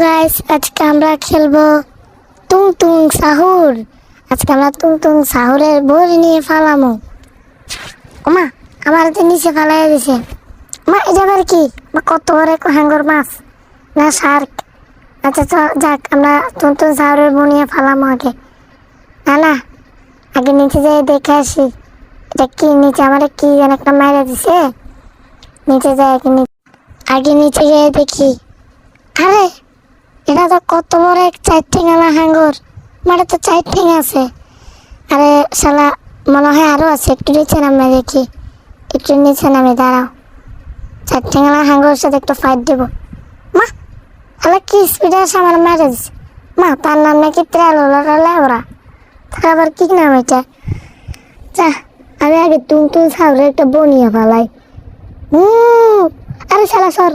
Guys, আজকে আমরা খেলবো টুং টুং সাহুর। আজকে আমরা টুং টুং সাহুরের বড়ি নিয়ে ফালামো। ওমা, আমার তো নিচে ফালাই দিছে। মা, এটা আবার কি? কত বড় হ্যাঙ্গর মাছ না শার্ক? আচ্ছা যাক, আমরা টুং টুং সাহুরের বড়ি নিয়ে ফালামো আগে। না, আগে নিচে যাই দেখে আসি। এটা কি নিচে আমার কি যেন একটা মাইরা দিছে। নিচে যাই আগে নিচে গিয়ে দেখি। আরে, এটা তো কত বড় এক 4 ঠ্যাঙালা হাঙ্গর। মানে তো 4 ঠ্যাং আছে। আরে শালা, মনে হয় আরো আছে। একটু নিচে নামে দেখি। একটু নিচে নামে দাঁড়াও। 4 ঠ্যাঙালা হাঙ্গর সাথে একটু ফাইট দেব। মা, শালা কি স্পিডে আসে আমার মারা দিছে। মা, তার নাম নাকি লেবরা। তার আবার কি নাম এটা? যা, আমি আগে টুং টুং সাউরের একটা বনিয়া ফালাই। আরে শালা সর।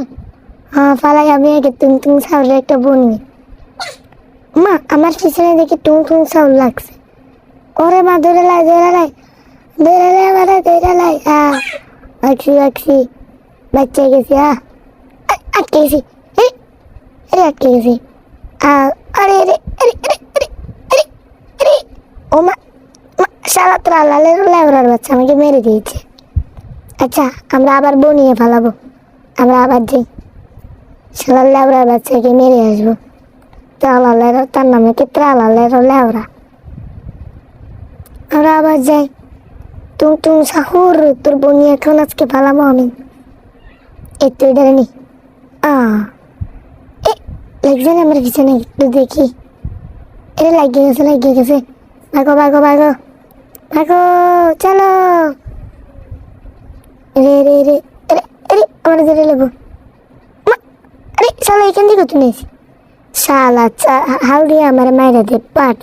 হ্যাঁ, ফালাই আমি আগে টুং টুং সাউরের একটা বনি। মা, আমার পিছনে দেখি টুং টুং সাউন্ড লাগছে। ওরে মা, ধরে লাই আমারে ধরে লাই। লাগছি বাচ্চা গেছি। আটকে গেছি। আটকে গেছি। আরে আরে আরে আরে আরে আরে আরে ও মা, শালা তোরা লেবরার বাচ্চা আমাকে মেরে দিয়েছে। আচ্ছা, আমরা আবার বনিয়ে ফেলাবো। আমরা আবার যাই, শালা লেবরার বাচ্চাকে মেরে আসবো। তার নামে কি লেবরা। আমরা আবার যাই। টুং টুং সাহুর, তোর বনি এখন আজকে ফালাবো আমি। একটু ডেরানি লাগছে না আমার পিছনে, একটু দেখি। এটা লাগিয়ে গেছে। ভাগো চলো। রে রে রে আরে আরে আমার ধরে লেবো। আরে শালা, এখান থেকে তুলে শালা হাউড়িয়ে আমার মায়েরা দে পাট।